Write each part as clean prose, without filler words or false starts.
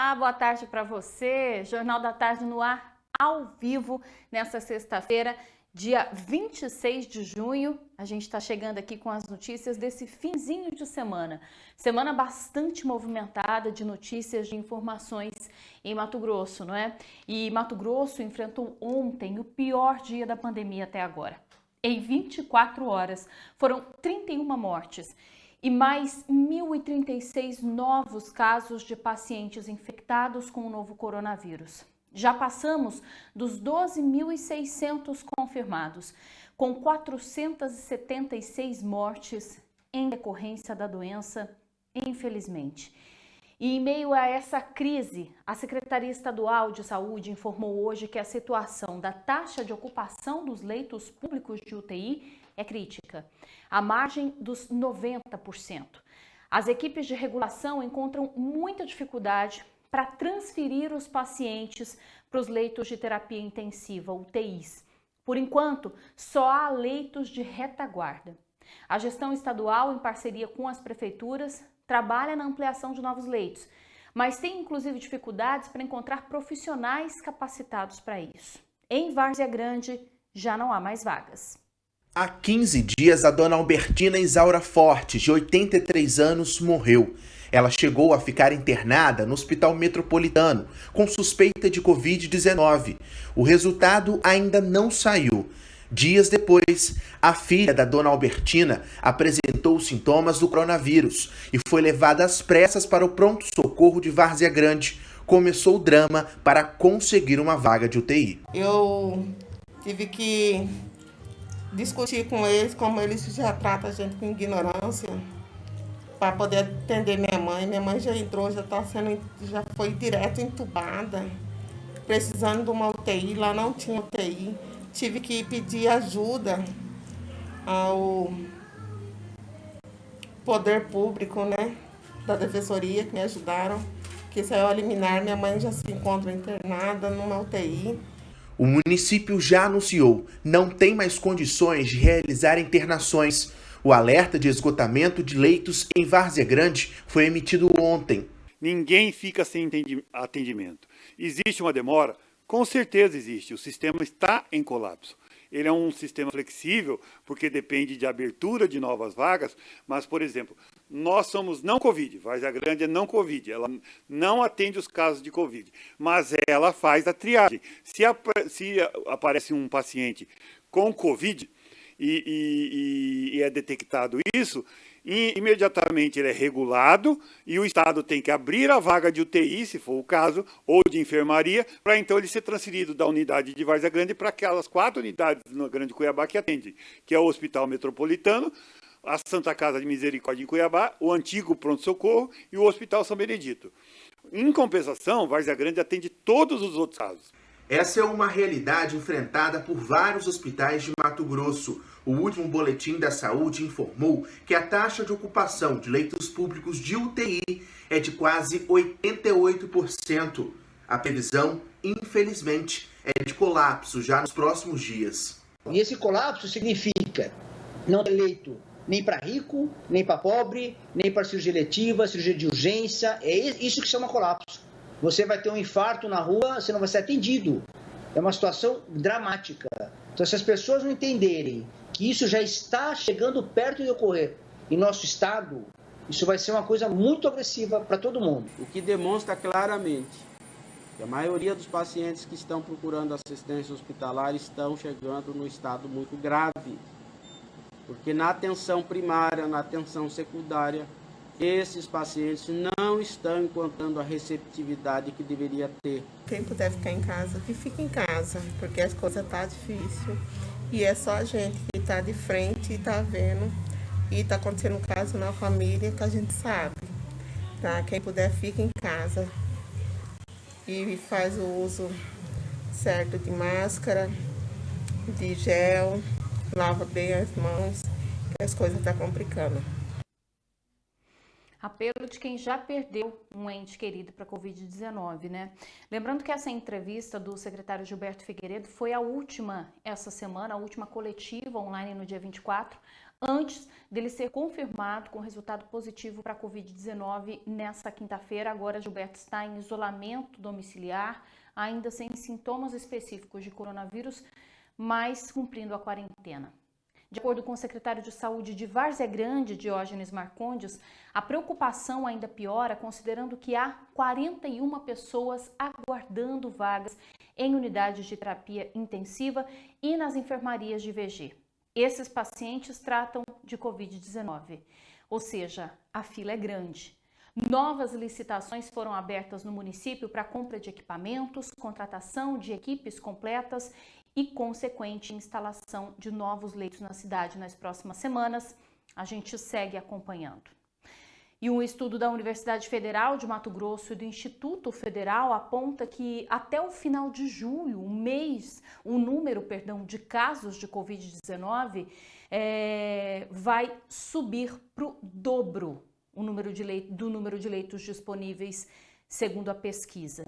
Olá, boa tarde para você. Jornal da Tarde no ar, ao vivo, nessa sexta-feira, dia 26 de junho. A gente está chegando aqui com as notícias desse finzinho de semana. Semana bastante movimentada de notícias, de informações em Mato Grosso, não é? E Mato Grosso enfrentou ontem o pior dia da pandemia até agora. Em 24 horas, foram 31 mortes. E mais 1.036 novos casos de pacientes infectados com o novo coronavírus. Já passamos dos 12.600 confirmados, com 476 mortes em decorrência da doença, infelizmente. E em meio a essa crise, a Secretaria Estadual de Saúde informou hoje que a situação da taxa de ocupação dos leitos públicos de UTI é crítica, à margem dos 90%. As equipes de regulação encontram muita dificuldade para transferir os pacientes para os leitos de terapia intensiva, UTIs. Por enquanto, só há leitos de retaguarda. A gestão estadual, em parceria com as prefeituras, trabalha na ampliação de novos leitos, mas tem inclusive dificuldades para encontrar profissionais capacitados para isso. Em Várzea Grande, já não há mais vagas. Há 15 dias, a dona Albertina Isaura Fortes, de 83 anos, morreu. Ela chegou a ficar internada no Hospital Metropolitano, com suspeita de Covid-19. O resultado ainda não saiu. Dias depois, a filha da dona Albertina apresentou sintomas do coronavírus e foi levada às pressas para o pronto-socorro de Várzea Grande. Começou o drama para conseguir uma vaga de UTI. Eu tive que discutir com eles como eles já tratam a gente com ignorância para poder atender minha mãe. Minha mãe já entrou, já foi direto entubada, precisando de uma UTI. Lá não tinha UTI. Tive que pedir ajuda ao poder público, da defensoria, que me ajudaram, que saiu a liminar. Minha mãe já se encontra internada numa UTI. O município já anunciou, não tem mais condições de realizar internações. O alerta de esgotamento de leitos em Várzea Grande foi emitido ontem. Ninguém fica sem atendimento. Existe uma demora? Com certeza existe. O sistema está em colapso. Ele é um sistema flexível, porque depende de abertura de novas vagas, mas, por exemplo, nós somos não Covid, Várzea Grande é não Covid, ela não atende os casos de Covid, mas ela faz a triagem. Se aparece um paciente com Covid e é detectado isso, imediatamente ele é regulado e o Estado tem que abrir a vaga de UTI, se for o caso, ou de enfermaria, para então ele ser transferido da unidade de Várzea Grande para aquelas 4 unidades no Grande Cuiabá que atende, que é o Hospital Metropolitano, a Santa Casa de Misericórdia em Cuiabá, o antigo pronto-socorro e o Hospital São Benedito. Em compensação, Várzea Grande atende todos os outros casos. Essa é uma realidade enfrentada por vários hospitais de Mato Grosso. O último boletim da saúde informou que a taxa de ocupação de leitos públicos de UTI é de quase 88%. A previsão, infelizmente, é de colapso já nos próximos dias. E esse colapso significa não ter leito nem para rico, nem para pobre, nem para cirurgia letiva, cirurgia de urgência. É isso que chama colapso. Você vai ter um infarto na rua, você não vai ser atendido. É uma situação dramática. Então, se as pessoas não entenderem que isso já está chegando perto de ocorrer em nosso estado, isso vai ser uma coisa muito agressiva para todo mundo. O que demonstra claramente que a maioria dos pacientes que estão procurando assistência hospitalar estão chegando no estado muito grave. Porque na atenção primária, na atenção secundária, esses pacientes não estão encontrando a receptividade que deveria ter. Quem puder ficar em casa, que fique em casa, porque as coisas estão difíceis. E é só a gente que está de frente e está vendo. E está acontecendo um caso na família que a gente sabe. Tá? Quem puder, fica em casa. E faz o uso certo de máscara, de gel, lava bem as mãos, que as coisas estão complicando. Apelo de quem já perdeu um ente querido para a Covid-19, né? Lembrando que essa entrevista do secretário Gilberto Figueiredo foi a última essa semana, a última coletiva online no dia 24, antes dele ser confirmado com resultado positivo para a Covid-19 nessa quinta-feira. Agora Gilberto está em isolamento domiciliar, ainda sem sintomas específicos de coronavírus, mas cumprindo a quarentena. De acordo com o secretário de Saúde de Várzea Grande, Diógenes Marcondes, a preocupação ainda piora considerando que há 41 pessoas aguardando vagas em unidades de terapia intensiva e nas enfermarias de VG. Esses pacientes tratam de Covid-19, ou seja, a fila é grande. Novas licitações foram abertas no município para compra de equipamentos, contratação de equipes completas e consequente instalação de novos leitos na cidade nas próximas semanas. A gente segue acompanhando. E um estudo da Universidade Federal de Mato Grosso e do Instituto Federal aponta que até o final de julho, o número de casos de Covid-19 vai subir para o dobro do número de leitos disponíveis, segundo a pesquisa.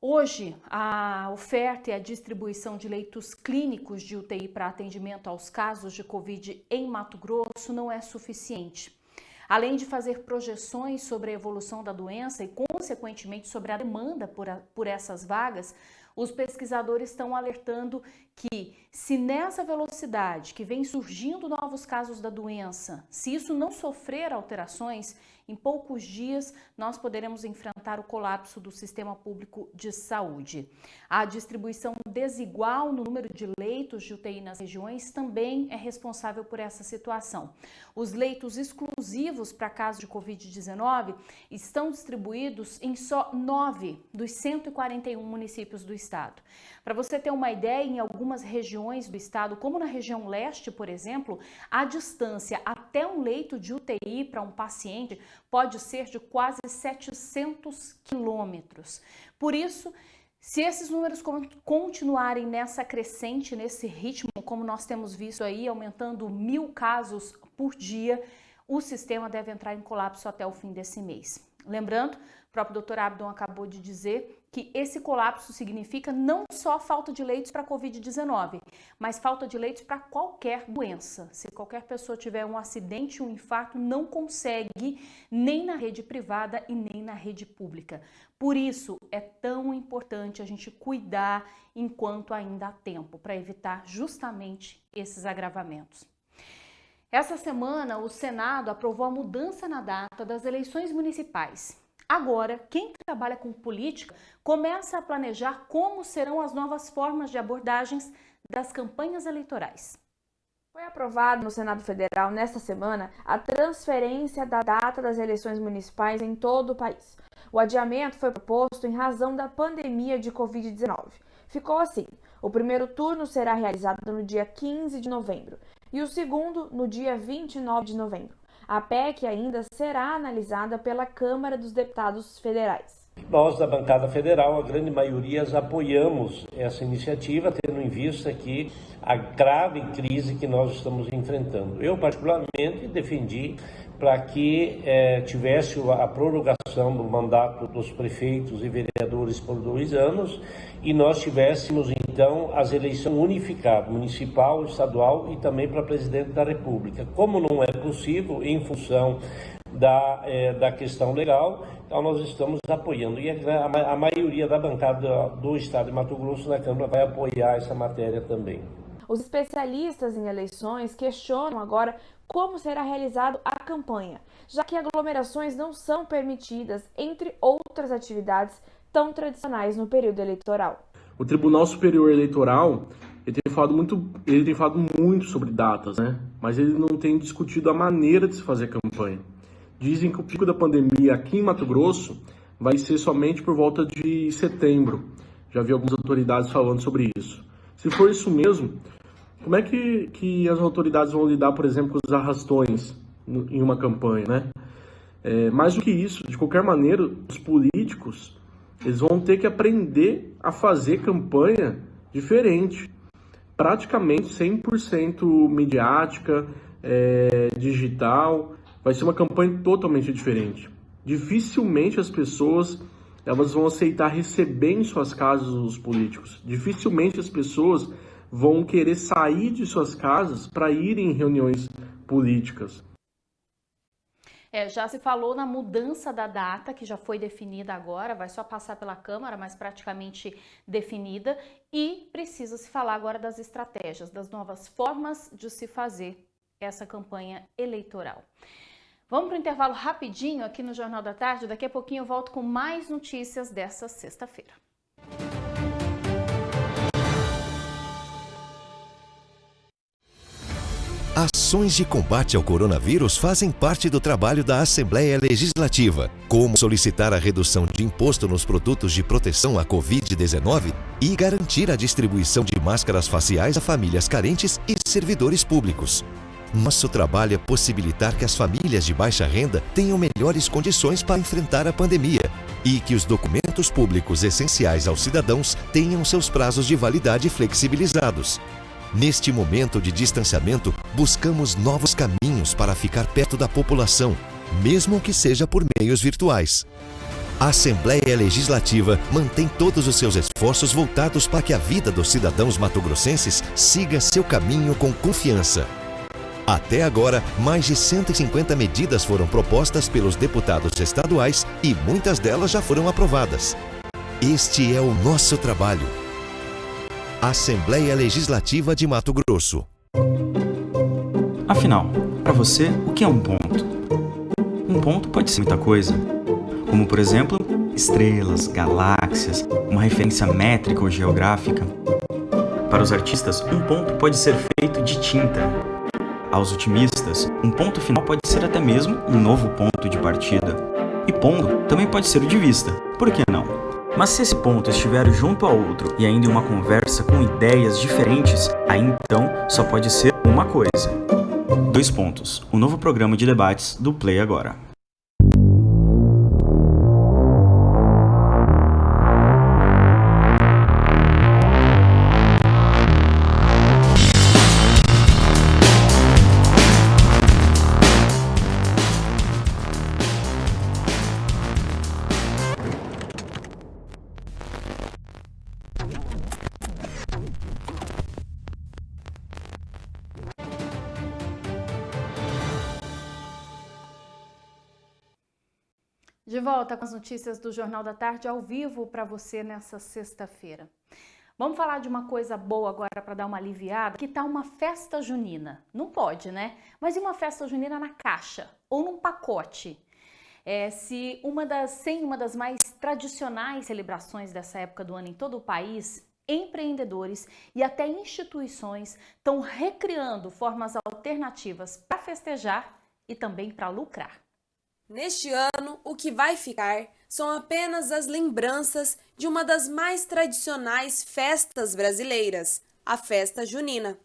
Hoje, a oferta e a distribuição de leitos clínicos de UTI para atendimento aos casos de Covid em Mato Grosso não é suficiente. Além de fazer projeções sobre a evolução da doença e, consequentemente, sobre a demanda por essas vagas, os pesquisadores estão alertando que, se nessa velocidade que vem surgindo novos casos da doença, se isso não sofrer alterações, em poucos dias nós poderemos enfrentar o colapso do sistema público de saúde. A distribuição desigual no número de leitos de UTI nas regiões também é responsável por essa situação. Os leitos exclusivos para casos de Covid-19 estão distribuídos em só 9 dos 141 municípios do estado. Para você ter uma ideia, em algumas regiões do estado, como na região leste, por exemplo, a distância até um leito de UTI para um paciente pode ser de quase 700 quilômetros. Por isso, se esses números continuarem nessa crescente, nesse ritmo, como nós temos visto aí, aumentando 1.000 casos por dia, o sistema deve entrar em colapso até o fim desse mês. Lembrando, o próprio Dr. Abdon acabou de dizer que esse colapso significa não só falta de leitos para a Covid-19, mas falta de leitos para qualquer doença. Se qualquer pessoa tiver um acidente, um infarto, não consegue nem na rede privada e nem na rede pública. Por isso, é tão importante a gente cuidar enquanto ainda há tempo, para evitar justamente esses agravamentos. Essa semana, o Senado aprovou a mudança na data das eleições municipais. Agora, quem trabalha com política começa a planejar como serão as novas formas de abordagens das campanhas eleitorais. Foi aprovado no Senado Federal nesta semana a transferência da data das eleições municipais em todo o país. O adiamento foi proposto em razão da pandemia de Covid-19. Ficou assim: o primeiro turno será realizado no dia 15 de novembro e o segundo no dia 29 de novembro. A PEC ainda será analisada pela Câmara dos Deputados Federais. Nós, da bancada federal, a grande maioria, apoiamos essa iniciativa, tendo em vista aqui a grave crise que nós estamos enfrentando. Eu, particularmente, defendi para que tivesse a prorrogação do mandato dos prefeitos e vereadores por 2 anos e nós tivéssemos, então, as eleições unificadas, municipal, estadual e também para presidente da República. Como não é possível, em função da questão legal, então nós estamos apoiando. E a maioria da bancada do estado de Mato Grosso na Câmara vai apoiar essa matéria também. Os especialistas em eleições questionam agora como será realizada a campanha, já que aglomerações não são permitidas, entre outras atividades tão tradicionais no período eleitoral. O Tribunal Superior Eleitoral ele tem falado muito sobre datas, né? Mas ele não tem discutido a maneira de se fazer campanha. Dizem que o pico da pandemia aqui em Mato Grosso vai ser somente por volta de setembro. Já vi algumas autoridades falando sobre isso. Se for isso mesmo, como é que as autoridades vão lidar, por exemplo, com os arrastões em uma campanha, né? Mais do que isso, de qualquer maneira, os políticos eles vão ter que aprender a fazer campanha diferente, praticamente 100% midiática, digital, vai ser uma campanha totalmente diferente. Dificilmente as pessoas elas vão aceitar receber em suas casas os políticos. Dificilmente as pessoas vão querer sair de suas casas para ir em reuniões políticas. Já se falou na mudança da data, que já foi definida agora, vai só passar pela Câmara, mas praticamente definida, e precisa se falar agora das estratégias, das novas formas de se fazer essa campanha eleitoral. Vamos para o intervalo rapidinho aqui no Jornal da Tarde, daqui a pouquinho eu volto com mais notícias dessa sexta-feira. Ações de combate ao coronavírus fazem parte do trabalho da Assembleia Legislativa, como solicitar a redução de imposto nos produtos de proteção à Covid-19 e garantir a distribuição de máscaras faciais a famílias carentes e servidores públicos. Nosso trabalho é possibilitar que as famílias de baixa renda tenham melhores condições para enfrentar a pandemia e que os documentos públicos essenciais aos cidadãos tenham seus prazos de validade flexibilizados. Neste momento de distanciamento, buscamos novos caminhos para ficar perto da população, mesmo que seja por meios virtuais. A Assembleia Legislativa mantém todos os seus esforços voltados para que a vida dos cidadãos mato-grossenses siga seu caminho com confiança. Até agora, mais de 150 medidas foram propostas pelos deputados estaduais e muitas delas já foram aprovadas. Este é o nosso trabalho. Assembleia Legislativa de Mato Grosso. Afinal, para você, o que é um ponto? Um ponto pode ser muita coisa, como por exemplo, estrelas, galáxias, uma referência métrica ou geográfica. Para os artistas, um ponto pode ser feito de tinta. Aos otimistas, um ponto final pode ser até mesmo um novo ponto de partida. E ponto também pode ser o de vista, por que não? Mas se esse ponto estiver junto ao outro e ainda em uma conversa com ideias diferentes, aí então só pode ser uma coisa. 2 pontos, o novo programa de debates do Play Agora. De volta com as notícias do Jornal da Tarde ao vivo para você nessa sexta-feira. Vamos falar de uma coisa boa agora para dar uma aliviada. Que tal uma festa junina? Não pode, né? Mas e uma festa junina na caixa ou num pacote? Sem uma das mais tradicionais celebrações dessa época do ano em todo o país, empreendedores e até instituições estão recriando formas alternativas para festejar e também para lucrar. Neste ano, o que vai ficar são apenas as lembranças de uma das mais tradicionais festas brasileiras, a festa junina.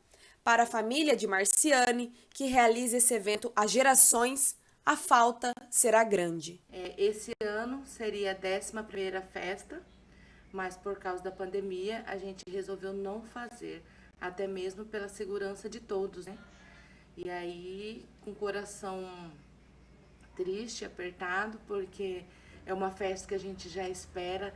Para a família de Marciane, que realiza esse evento há gerações, a falta será grande. Esse ano seria a 11ª festa, mas por causa da pandemia a gente resolveu não fazer, até mesmo pela segurança de todos, né? E aí, com o coração triste, apertado, porque é uma festa que a gente já espera,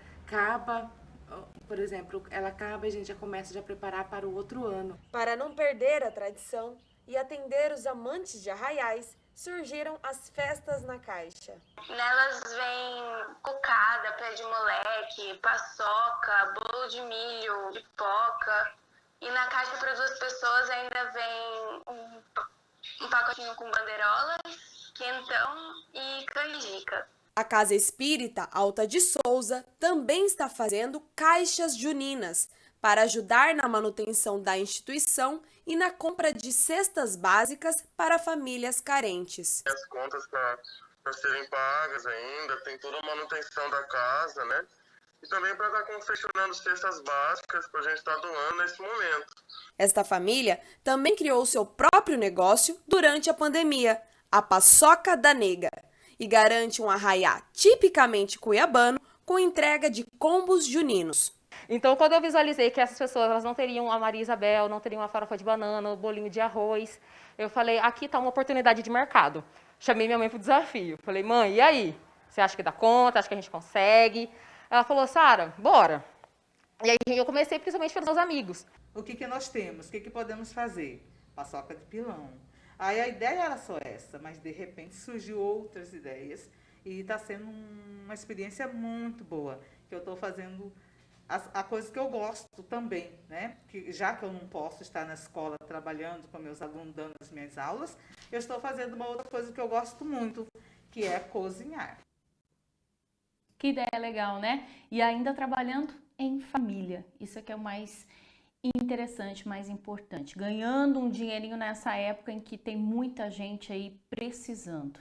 por exemplo, ela acaba e a gente já começa a preparar para o outro ano. Para não perder a tradição e atender os amantes de arraiais, surgiram as festas na caixa. Nelas vem cocada, pé de moleque, paçoca, bolo de milho, pipoca. E na caixa para 2 pessoas ainda vem um pacotinho com bandeirolas, quentão e canjica. A Casa Espírita Alta de Souza também está fazendo caixas juninas para ajudar na manutenção da instituição e na compra de cestas básicas para famílias carentes. As contas para serem pagas ainda, tem toda a manutenção da casa, né? E também para estar confeccionando cestas básicas para a gente estar doando nesse momento. Esta família também criou seu próprio negócio durante a pandemia, a Paçoca da Nega, e garante um arraiá tipicamente cuiabano com entrega de combos juninos. Então, quando eu visualizei que essas pessoas elas não teriam a Maria Isabel, não teriam a farofa de banana, o bolinho de arroz, eu falei, aqui está uma oportunidade de mercado. Chamei minha mãe para o desafio. Falei, mãe, e aí? Você acha que dá conta? Acha que a gente consegue? Ela falou, Sara, bora. E aí eu comecei principalmente pelos meus amigos. O que nós temos? O que podemos fazer? Paçoca de pilão. Aí a ideia era só essa, mas de repente surgiu outras ideias e está sendo uma experiência muito boa, que eu estou fazendo a coisa que eu gosto também, né? Que, já que eu não posso estar na escola trabalhando com meus alunos, dando as minhas aulas, eu estou fazendo uma outra coisa que eu gosto muito, que é cozinhar. Que ideia legal, né? E ainda trabalhando em família. Isso é que é o mais interessante, mais importante. Ganhando um dinheirinho nessa época em que tem muita gente aí precisando.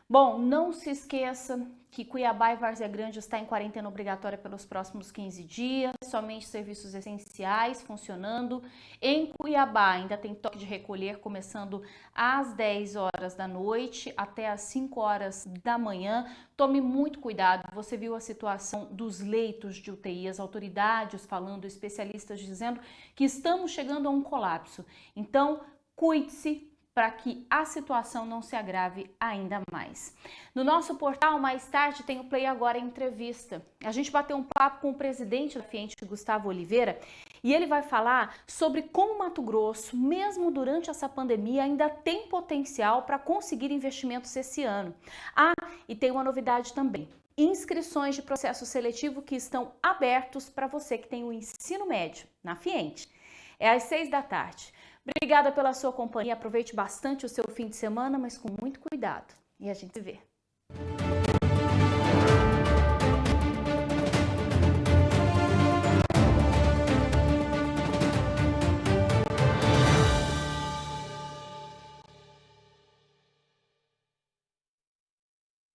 Bom, não se esqueça que Cuiabá e Várzea Grande está em quarentena obrigatória pelos próximos 15 dias, somente serviços essenciais funcionando. Em Cuiabá ainda tem toque de recolher começando às 10 horas da noite até às 5 horas da manhã. Tome muito cuidado, você viu a situação dos leitos de UTI, as autoridades falando, especialistas dizendo que estamos chegando a um colapso. Então, cuide-se para que a situação não se agrave ainda mais. No nosso portal, mais tarde, tem o Play Agora Entrevista. A gente bateu um papo com o presidente da Fiente, Gustavo Oliveira, e ele vai falar sobre como Mato Grosso, mesmo durante essa pandemia, ainda tem potencial para conseguir investimentos esse ano. Ah, e tem uma novidade também. Inscrições de processo seletivo que estão abertos para você que tem o ensino médio na Fiente. É às 6 da tarde. Obrigada pela sua companhia, aproveite bastante o seu fim de semana, mas com muito cuidado. E a gente se vê.